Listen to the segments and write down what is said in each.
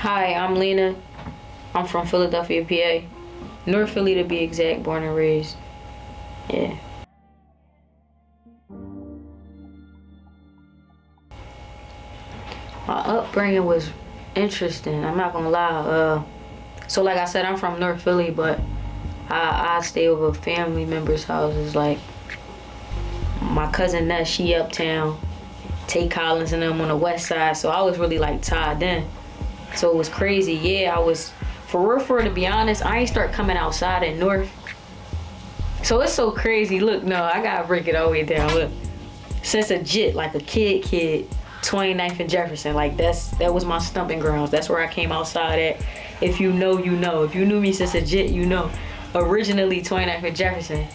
Hi, I'm Lena. I'm from Philadelphia, PA. North Philly to be exact, born and raised. Yeah. My upbringing was interesting, I'm not gonna lie. So like I said, I'm from North Philly, but I stay over family members' houses. Like my cousin Ness, she uptown. Tay Collins and them on the west side, so I was really like tied in. So it was crazy. Yeah, I was, for real, to be honest, I ain't start coming outside in North. So it's so crazy. Look, no, I gotta break it all the way down. Look, since a jit, like a kid, 29th and Jefferson, like that was my stomping grounds. That's where I came outside at. If you know, you know. If you knew me since a jit, you know. Originally 29th and Jefferson.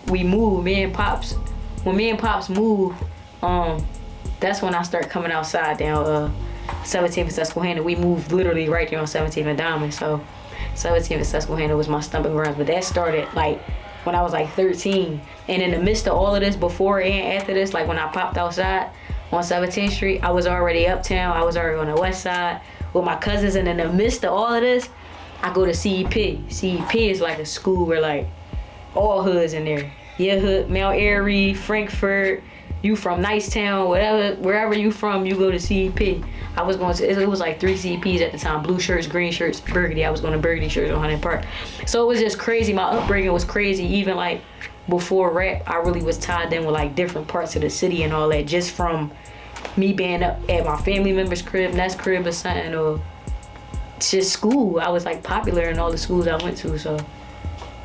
We moved, me and Pops. When me and Pops moved, that's when I started coming outside down 17th and Susquehanna. We moved literally right there on 17th and Diamond. So 17th and Susquehanna was my stomping grounds. But that started like when I was like 13. And in the midst of all of this, before and after this, like when I popped outside on 17th Street, I was already uptown. I was already on the west side with my cousins. And in the midst of all of this, I go to CEP. CEP is like a school where like all hoods in there. Your hood, Mount Airy, Frankfurt, you from Nicetown, whatever, wherever you from, you go to CEP. I was going to, it was like 3 CEPs at the time, blue shirts, green shirts, burgundy. I was going to burgundy shirts on Hunting Park. So it was just crazy. My upbringing was crazy. Even like before rap, I really was tied in with like different parts of the city and all that, just from me being up at my family member's crib, Ness crib or something, or just school. I was like popular in all the schools I went to, so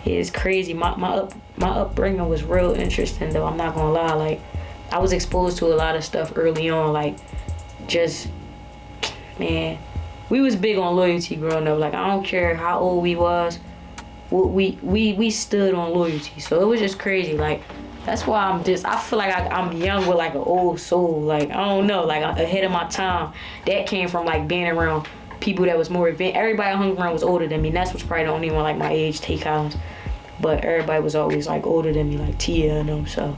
yeah, it's crazy. My upbringing was real interesting though, I'm not gonna lie. Like I was exposed to a lot of stuff early on, like just, man, we was big on loyalty growing up. Like I don't care how old we was, we stood on loyalty. So it was just crazy. Like that's why I feel like I'm young with like an old soul. Like I don't know, like ahead of my time. That came from like being around people that was more advanced. Everybody I hung around was older than me. Ness was probably the only one like my age, Tay Collins. But everybody was always like older than me, like Tia and them. So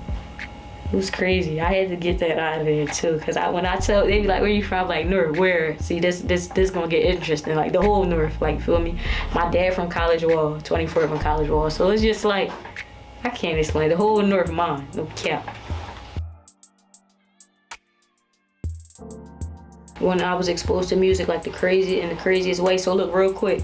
it was crazy. I had to get that out of there too, cause when I tell, they be like, "Where you from?" I'm like, North. Where? See, this gonna get interesting. Like the whole North, like feel me? My dad from College Wall, 24th from College Wall. So it's just like I can't explain the whole North mine. No cap. When I was exposed to music like the craziest way. So look, real quick.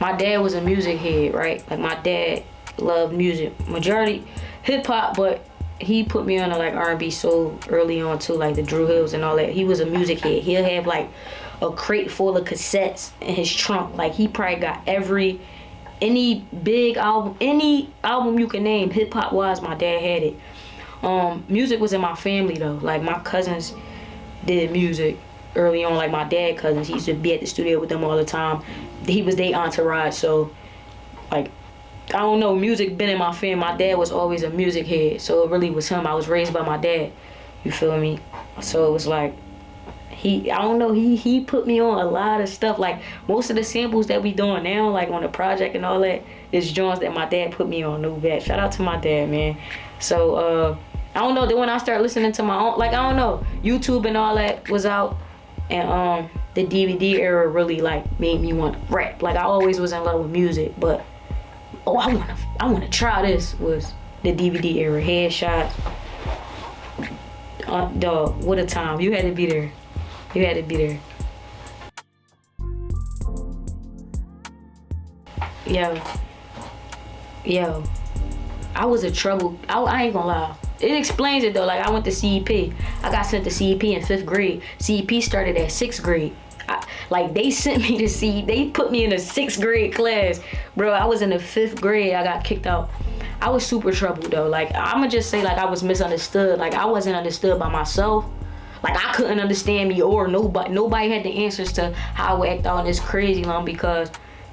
My dad was a music head, right? Like my dad loved music, majority hip hop, but he put me on to like R&B soul early on too, like the Drew Hills and all that. He was a music head. He'll have like a crate full of cassettes in his trunk. Like he probably got any big album, any album you can name, hip hop wise, my dad had it. Music was in my family though. Like my cousins did music early on, like my dad cousins. He used to be at the studio with them all the time. He was their entourage, so like I don't know, music been in my family. My dad was always a music head, so it really was him. I was raised by my dad, you feel me? So it was like he put me on a lot of stuff. Like most of the samples that we doing now, like on the project and all that, is joints that my dad put me on. No bad. Shout out to my dad, man. So I don't know, then when I started listening to my own, like I don't know, YouTube and all that was out, and the DVD era really like made me want to rap. Like I always was in love with music, but I wanna try this was the DVD era. Headshots. Dog, what a time. You had to be there. You had to be there. Yo. I was a trouble. I ain't gonna lie. It explains it though. Like I went to CEP. I got sent to CEP in 5th grade. CEP started at 6th grade. Like they sent me to CEP. They put me in a 6th grade class. Bro, I was in the 5th grade. I got kicked out. I was super troubled though. Like I'ma just say like I was misunderstood. Like I wasn't understood by myself. Like I couldn't understand me or nobody had the answers to how I would act out in this crazy long, because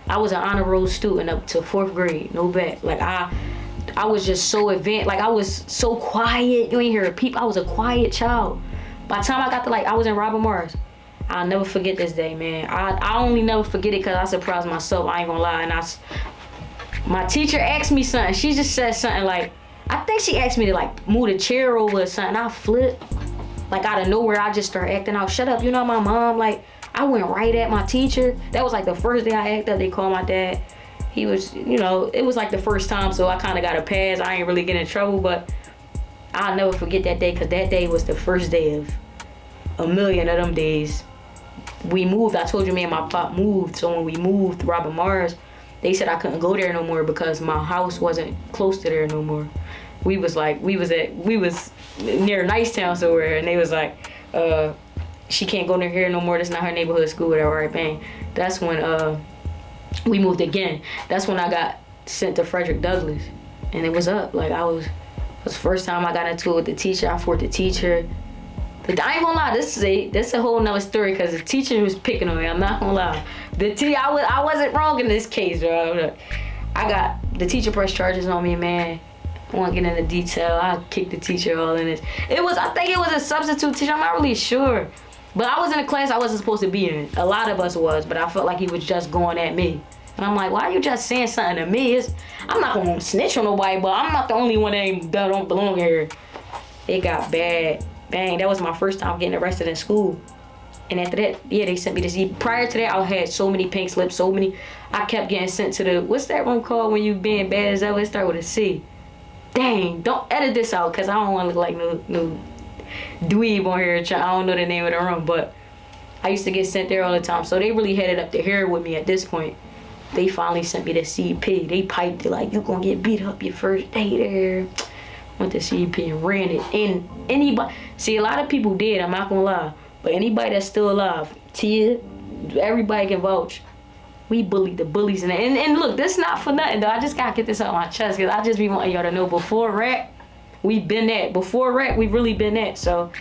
I was an honor roll student up to 4th grade. No bet. Like I was just so advanced. Like I was so quiet. You ain't hear a peep. I was a quiet child. By the time I got to I was in Robert Morris. I'll never forget this day, man. I only never forget it because I surprised myself. I ain't gonna lie. And my teacher asked me something. She just said something like, I think she asked me to like move the chair over or something. I flipped. Like out of nowhere, I just started acting out. Shut up, you know my mom. Like I went right at my teacher. That was like the first day I acted up. They called my dad. He was, you know, it was like the first time, so I kind of got a pass. I ain't really get in trouble, but I'll never forget that day, because that day was the first day of a million of them days. We moved. I told you, me and my pop moved. So when we moved, Robert Mars, they said I couldn't go there no more because my house wasn't close to there no more. We was near Nicetown somewhere, and they was like, she can't go near here no more. That's not her neighborhood school, whatever, right, bang. That's when we moved again. That's when I got sent to Frederick Douglass, and it was up. Like, it was the first time I got into it with the teacher. I fought the teacher. But I ain't gonna lie, this is a whole nother story, because the teacher was picking on me. I'm not gonna lie. I wasn't wrong in this case, bro. The teacher pressed charges on me, man. I won't get into detail. I kicked the teacher all in this. I think it was a substitute teacher. I'm not really sure. But I was in a class I wasn't supposed to be in. A lot of us was, but I felt like he was just going at me. And I'm like, why are you just saying something to me? I'm not gonna snitch on nobody, but I'm not the only one that don't belong here. It got bad. Bang, that was my first time getting arrested in school. And after that, yeah, they sent me to Z. Prior to that, I had so many pink slips, I kept getting sent to what's that room called when you being bad as ever? It start with a C. Dang, don't edit this out, because I don't want to look like no dweeb on here. I don't know the name of the room, but I used to get sent there all the time. So they really had it up to here with me at this point. They finally sent me to CP. They piped it like, you gonna get beat up your first day there. Went to CP and ran it. And anybody, see, a lot of people did, I'm not gonna lie, but anybody that's still alive, Tia, everybody can vouch. We bullied the bullies. And look, this not for nothing, though. I just gotta get this out my chest, because I just be wanting y'all to know, before rap, we been that. Before rap, we really been that. So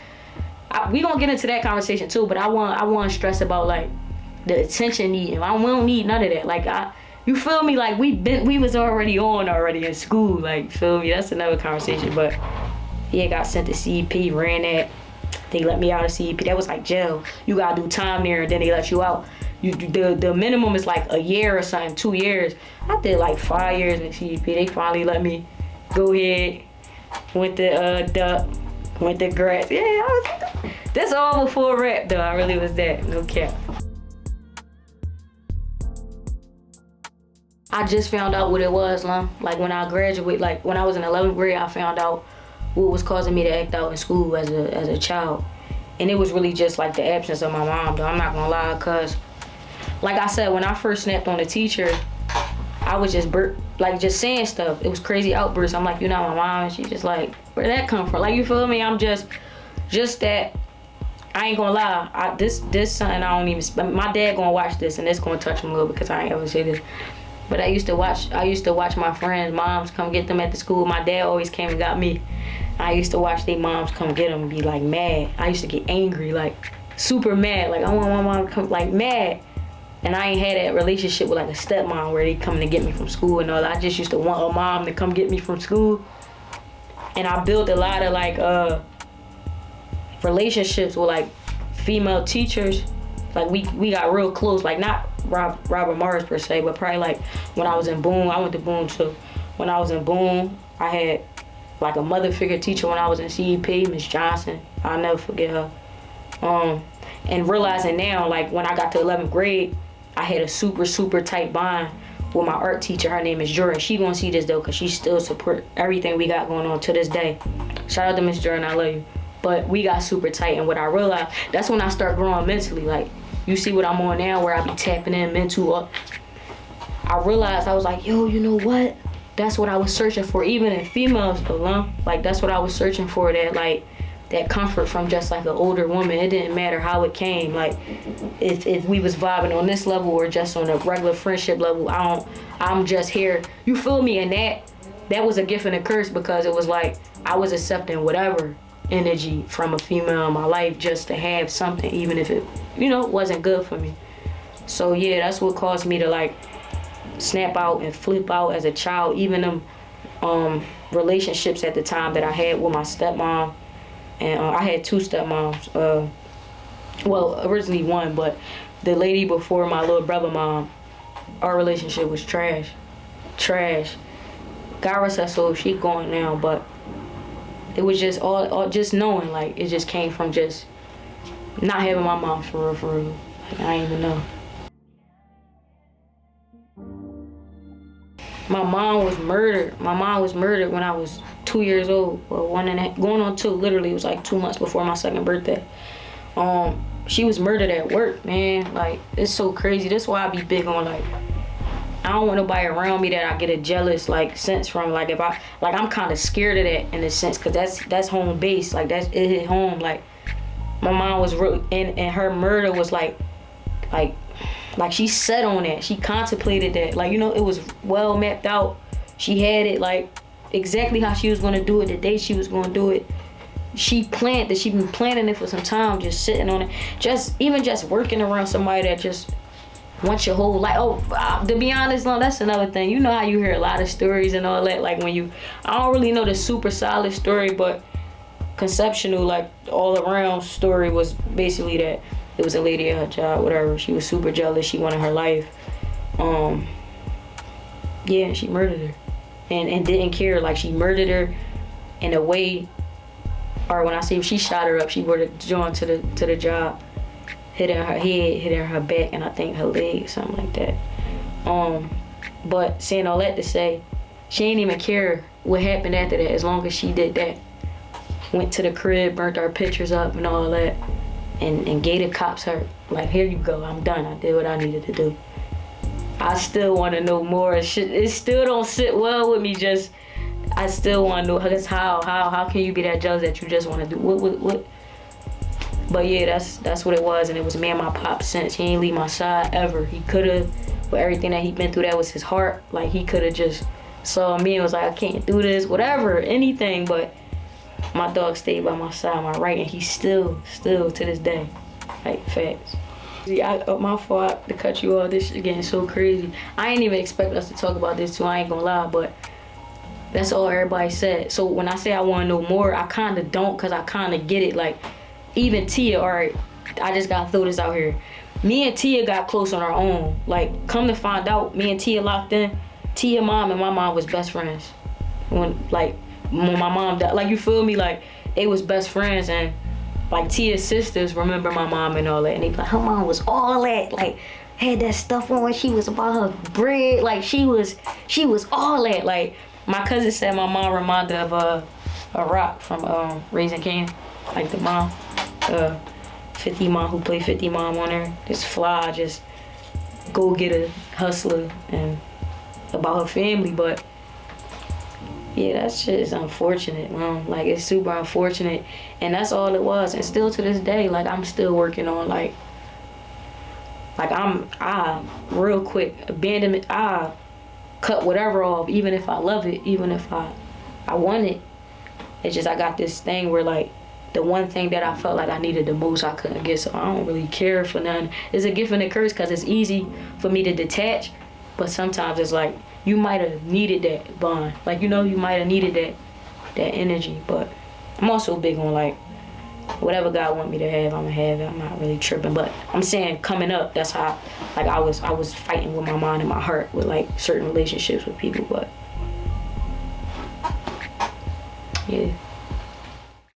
we gonna get into that conversation too, but I want to stress about, like, the attention needing. We don't need none of that. Like, you feel me? Like, we was already in school. Like, feel me? That's another conversation. But yeah, got sent to CEP, ran that. They let me out of CEP. That was like jail. You gotta do time there, and then they let you out. The minimum is like a year or something, 2 years. I did like 5 years in CEP. They finally let me go ahead. Went to grass. Yeah, that's all before rap, though. I really was that. No cap. I just found out what it was, like when I graduated, like when I was in 11th grade, I found out what was causing me to act out in school as a child. And it was really just like the absence of my mom, though. I'm not gonna lie, cause like I said, when I first snapped on the teacher, I was just just saying stuff. It was crazy outbursts. I'm like, you're not my mom. And she just like, where'd that come from? Like, you feel me? I'm just that. I ain't gonna lie. This something I don't even. My dad gonna watch this, and it's gonna touch him a little bit, because I ain't ever say this. But I used to watch my friends' moms come get them at the school. My dad always came and got me. I used to watch their moms come get them and be like mad. I used to get angry, like super mad. Like, I want my mom to come, like, mad. And I ain't had that relationship with like a stepmom where they coming to get me from school and all that. I just used to want a mom to come get me from school. And I built a lot of like relationships with like female teachers. Like we got real close, like not Robert Morris per se, but probably like when I was in Boone. I went to Boone too. When I was in Boone, I had like a mother figure teacher when I was in CEP, Miss Johnson. I'll never forget her. And realizing now, like when I got to 11th grade, I had a super tight bond with my art teacher. Her name is Jordan. She gonna see this though, cause she still support everything we got going on to this day. Shout out to Miss Jordan, I love you. But we got super tight, and what I realized, that's when I start growing mentally. Like, you see what I'm on now, where I be tapping in mental up. I realized, I was like, yo, you know what? That's what I was searching for, even in females though, like that's what I was searching for, that comfort from just like an older woman. It didn't matter how it came. Like, if we was vibing on this level or just on a regular friendship level, I'm just here. You feel me? And that was a gift and a curse, because it was like I was accepting whatever energy from a female in my life just to have something, even if it, wasn't good for me. So yeah, that's what caused me to like snap out and flip out as a child. Even them relationships at the time that I had with my stepmom. And I had two stepmoms. Well, originally one, but the lady before my little brother mom, our relationship was trash. God rest her soul, she gone now, but it was just all just knowing, like, it just came from just not having my mom for real. Like, I didn't even know. My mom was murdered. My mom was murdered when I was 2 years old. Well, 1.5, going on 2. Literally, it was like 2 months before my second birthday. She was murdered at work, man. Like, it's so crazy. That's why I be big on, like, I don't want nobody around me that I get a jealous, like, sense from. Like, if I, like, I'm kind of scared of that in a sense, because that's home base. Like, it hit home. Like, my mom was real, and her murder was like she set on that. She contemplated that. Like, you know, it was well mapped out. She had it, like, exactly how she was going to do it, the day she was going to do it. She planned that. She been planning it for some time, just sitting on it. Even just working around somebody that just wants your whole life. To be honest, no, that's another thing. You know how you hear a lot of stories and all that. Like, when I don't really know the super solid story, but conceptual, like, all around story was basically that it was a lady at her job, whatever. She was super jealous. She wanted her life. Yeah, and she murdered her. And didn't care. Like, she murdered her in a way, or when I say she shot her up, she brought it joint to the job, hit her in her head, hit her in her back, and I think her leg, something like that. But saying all that to say, she ain't even care what happened after that, as long as she did that. Went to the crib, burnt our pictures up and all that, and gave the cops her, like, here you go, I'm done. I did what I needed to do. I still want to know more. It still don't sit well with me. I still want to know, because how can you be that jealous that you just want to do what? But yeah, that's what it was, and it was me and my pop since. He ain't leave my side ever. He could have, with everything that he been through, that was his heart. Like, he could have just saw me and was like, I can't do this, whatever, anything, but my dog stayed by my side, my right, and he's still to this day. Like, facts. See, my fault to cut you off. This shit getting so crazy. I ain't even expect us to talk about this too, I ain't gonna lie, but that's all everybody said. So when I say I want to know more, I kind of don't, because I kind of get it. Like, even Tia, all right, I just gotta throw this out here. Me and Tia got close on our own. Like, come to find out, me and Tia locked in. Tia mom and my mom was best friends. When my mom died, like, you feel me? Like, they was best friends, and like, Tia's sisters remember my mom and all that, and they be like, her mom was all that, like, had that stuff on, she was about her bread, like, she was all that. Like, my cousin said my mom reminded of a Rock from Raising Cane's, like the mom, 50 mom, who played 50 mom on her, just fly, just go get a hustler, and about her family. But yeah, that shit is unfortunate, man. Like, it's super unfortunate, and that's all it was. And still to this day, like, I'm still working on, like I real quick, abandonment, I cut whatever off, even if I love it, even if I want it. It's just, I got this thing where, like, the one thing that I felt like I needed the most, I couldn't get, so I don't really care for nothing. It's a gift and a curse, because it's easy for me to detach, but sometimes it's like, you might have needed that bond. Like, you know, you might have needed that energy. But I'm also big on, like, whatever God want me to have, I'm gonna have it. I'm not really tripping. But I'm saying, coming up, that's how, like, I was fighting with my mind and my heart with, like, certain relationships with people. But yeah.